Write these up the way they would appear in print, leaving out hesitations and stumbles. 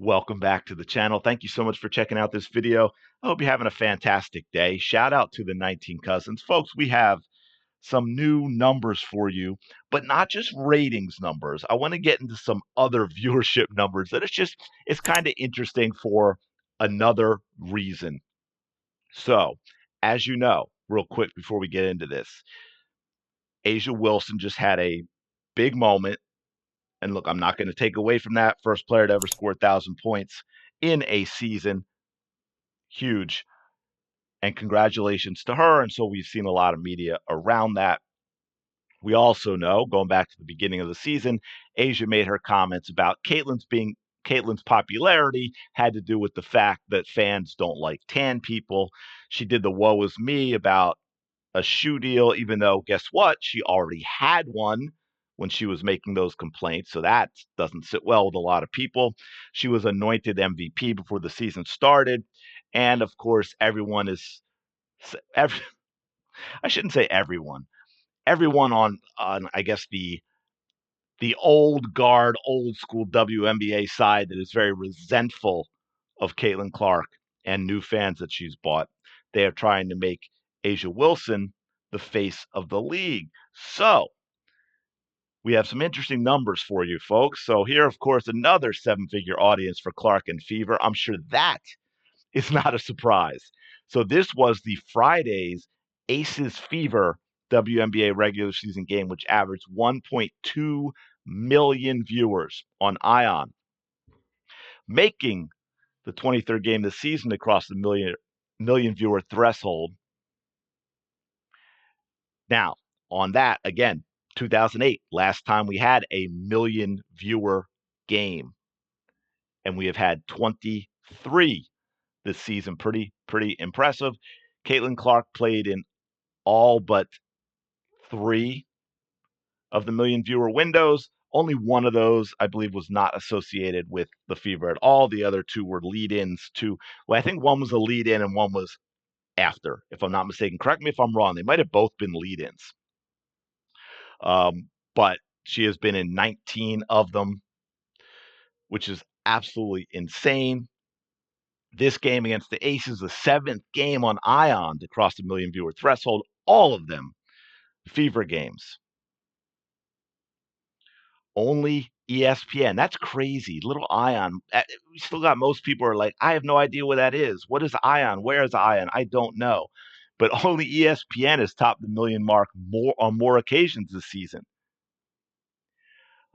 Welcome back to the channel. Thank you so much for checking out this video. I hope you're having a fantastic day. Shout out to the 19 cousins. Folks, we have some new numbers for you, but not just ratings numbers. I want to get into some other viewership numbers that it's kind of interesting for another reason. So, as you know, real quick before we get into this, Asia Wilson just had a big moment. And look, I'm not going to take away from that. First player to ever score 1,000 points in a season. Huge. And congratulations to her. And so we've seen a lot of media around that. We also know, going back to the beginning of the season, Asia made her comments about Caitlyn's popularity had to do with the fact that fans don't like tan people. She did the woe is me about a shoe deal, even though guess what? She already had one when she was making those complaints. So that doesn't sit well with a lot of people. She was anointed MVP before the season started. And of course, every, I shouldn't say everyone. Everyone on I guess the old guard, old school WNBA side that is very resentful of Caitlin Clark and new fans that she's bought. They are trying to make Asia Wilson the face of the league. So we have some interesting numbers for you folks. So here, of course, another seven-figure audience for Clark and Fever. I'm sure that is not a surprise. So this was the Friday's Aces Fever WNBA regular season game, which averaged 1.2 million viewers on Ion, making the 23rd game this season to cross the million viewer threshold. Now, on that, again, 2008, last time we had a million viewer game, and we have had 23 this season. Pretty impressive. Caitlin Clark played in all but 3 of the million viewer windows. Only one of those, I believe, was not associated with the Fever at all. The other 2 were lead-ins to, well, I think one was a lead-in and one was after, if I'm not mistaken. Correct me if I'm wrong. They might have both been lead-ins. But she has been in 19 of them, which is absolutely insane. This game against the Aces, the 7th game on Ion to cross the million viewer threshold, all of them Fever games. Only ESPN. That's crazy. Little Ion. We still got most people are like, I have no idea what that is. What is Ion? Where is Ion? I don't know. But only ESPN has topped the million mark on more occasions this season,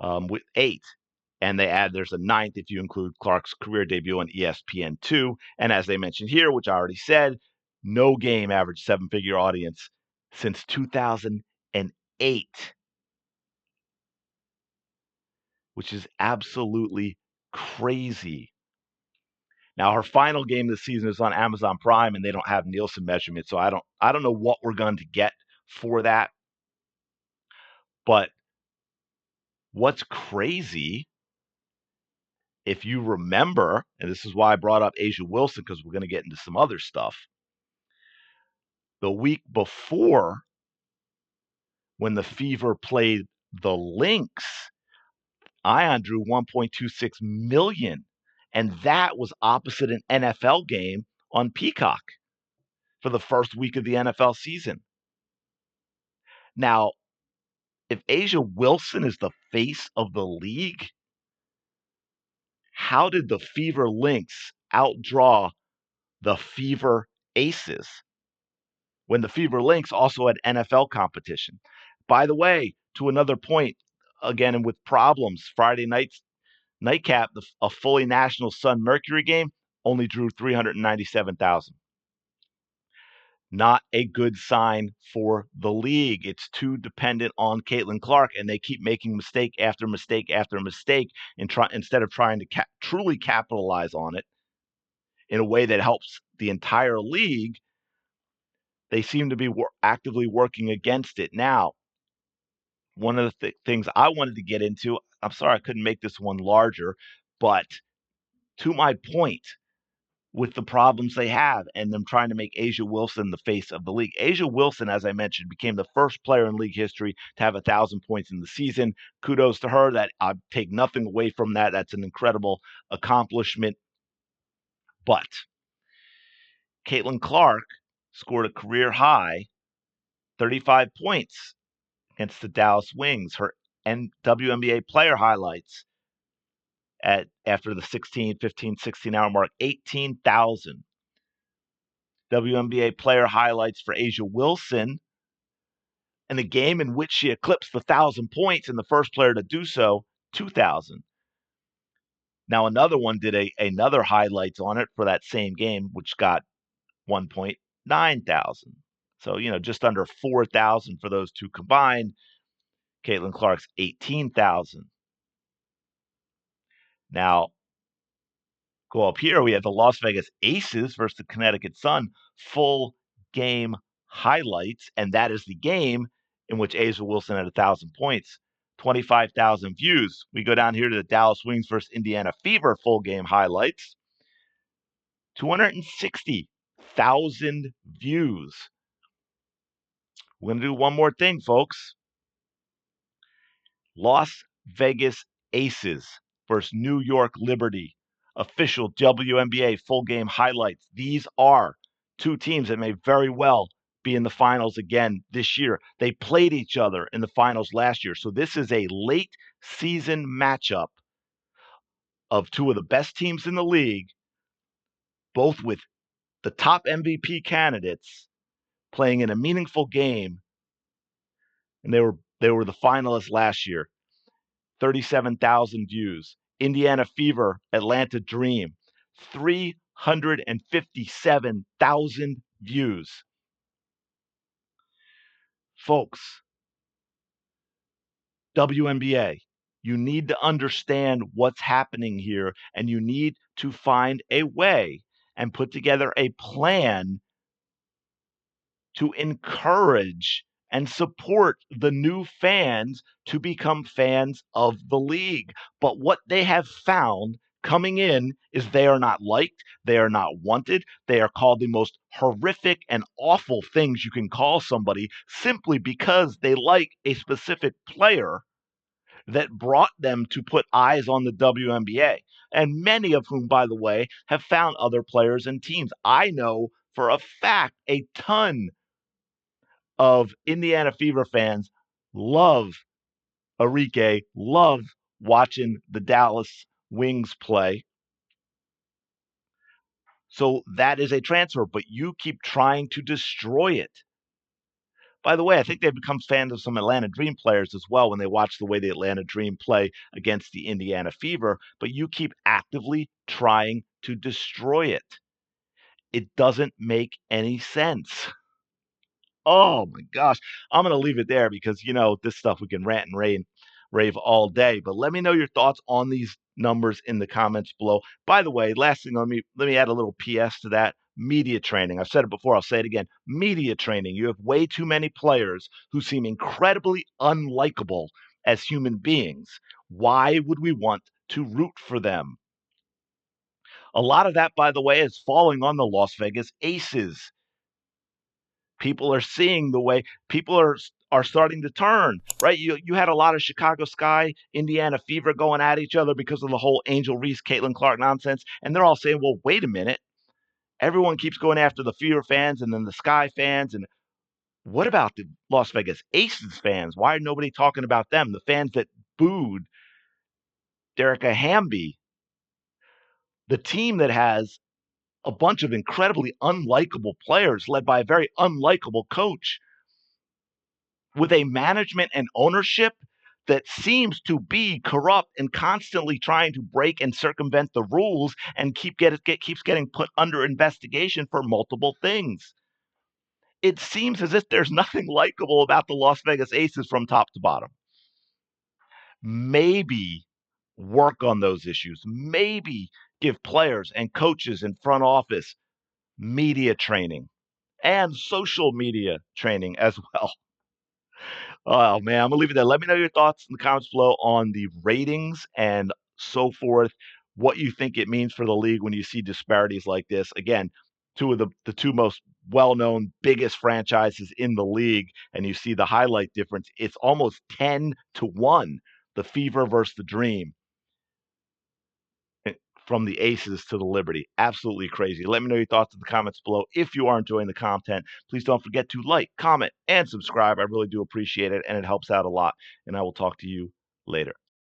with 8. And there's a 9th if you include Clark's career debut on ESPN2. And as they mentioned here, which I already said, no game averaged 7-figure audience since 2008, which is absolutely crazy. Now her final game this season is on Amazon Prime, and they don't have Nielsen measurements, so I don't know what we're going to get for that. But what's crazy, if you remember, and this is why I brought up Asia Wilson, because we're going to get into some other stuff. The week before, when the Fever played the Lynx, Ion drew 1.26 million, and that was opposite an NFL game on Peacock for the first week of the NFL season. Now, if Asia Wilson is the face of the league, how did the Fever Lynx outdraw the Fever Aces when the Fever Lynx also had NFL competition? By the way, to another point, again, and with problems, Friday night's nightcap, a fully national Sun Mercury game, only drew 397,000. Not a good sign for the league. It's too dependent on Caitlin Clark, and they keep making mistake after mistake after mistake instead of trying to truly capitalize on it in a way that helps the entire league. They seem to be actively working against it. Now, one of the things I wanted to get into, I'm sorry I couldn't make this one larger, but to my point, with the problems they have and them trying to make Asia Wilson the face of the league. Asia Wilson, as I mentioned, became the first player in league history to have 1,000 points in the season. Kudos to her. That I take nothing away from that. That's an incredible accomplishment. But Caitlin Clark scored a career high 35 points against the Dallas Wings. Her WNBA player highlights after the 16 hour mark, 18,000. WNBA player highlights for Asia Wilson in the game in which she eclipsed the 1,000 points, and the first player to do so, 2,000. Now another one did another highlights on it for that same game, which got 1,900. So, just under 4,000 for those two combined. Caitlin Clark's 18,000. Now, go up here. We have the Las Vegas Aces versus the Connecticut Sun. Full game highlights, and that is the game in which Asia Wilson had 1,000 points. 25,000 views. We go down here to the Dallas Wings versus Indiana Fever full game highlights. 260,000 views. We're going to do one more thing, folks. Las Vegas Aces versus New York Liberty. Official WNBA full game highlights. These are two teams that may very well be in the finals again this year. They played each other in the finals last year. So this is a late season matchup of two of the best teams in the league, both with the top MVP candidates playing in a meaningful game. And they were the finalists last year. 37,000 views. Indiana Fever, Atlanta Dream, 357,000 views. Folks, WNBA, you need to understand what's happening here, and you need to find a way and put together a plan to encourage and support the new fans to become fans of the league. But what they have found coming in is they are not liked, they are not wanted, they are called the most horrific and awful things you can call somebody simply because they like a specific player that brought them to put eyes on the WNBA. And many of whom, by the way, have found other players and teams. I know for a fact a ton of Indiana Fever fans love Arike, love watching the Dallas Wings play. So that is a transfer, but you keep trying to destroy it. By the way, I think they've become fans of some Atlanta Dream players as well when they watch the way the Atlanta Dream play against the Indiana Fever, but you keep actively trying to destroy it. It doesn't make any sense. Oh my gosh. I'm going to leave it there because, this stuff we can rant and rave all day. But let me know your thoughts on these numbers in the comments below. By the way, last thing, let me add a little PS to that. Media training. I've said it before, I'll say it again. Media training. You have way too many players who seem incredibly unlikable as human beings. Why would we want to root for them? A lot of that, by the way, is falling on the Las Vegas Aces. People are seeing the way people are starting to turn, right? You had a lot of Chicago Sky, Indiana Fever going at each other because of the whole Angel Reese, Caitlin Clark nonsense. And they're all saying, well, wait a minute. Everyone keeps going after the Fever fans and then the Sky fans. And what about the Las Vegas Aces fans? Why are nobody talking about them? The fans that booed Derica Hamby, the team that has a bunch of incredibly unlikable players led by a very unlikable coach with a management and ownership that seems to be corrupt and constantly trying to break and circumvent the rules and keeps getting put under investigation for multiple things. It seems as if there's nothing likable about the Las Vegas Aces from top to bottom. Maybe work on those issues. Maybe give players and coaches and front office media training and social media training as well. Oh man, I'm gonna leave it there. Let me know your thoughts in the comments below on the ratings and so forth. what you think it means for the league when you see disparities like this. Again, two of the two most well-known, biggest franchises in the league, and you see the highlight difference. It's almost 10-1, the Fever versus the Dream, from the Aces to the Liberty. Absolutely crazy. Let me know your thoughts in the comments below. If you are enjoying the content, please don't forget to like, comment, and subscribe. I really do appreciate it, and it helps out a lot. And I will talk to you later.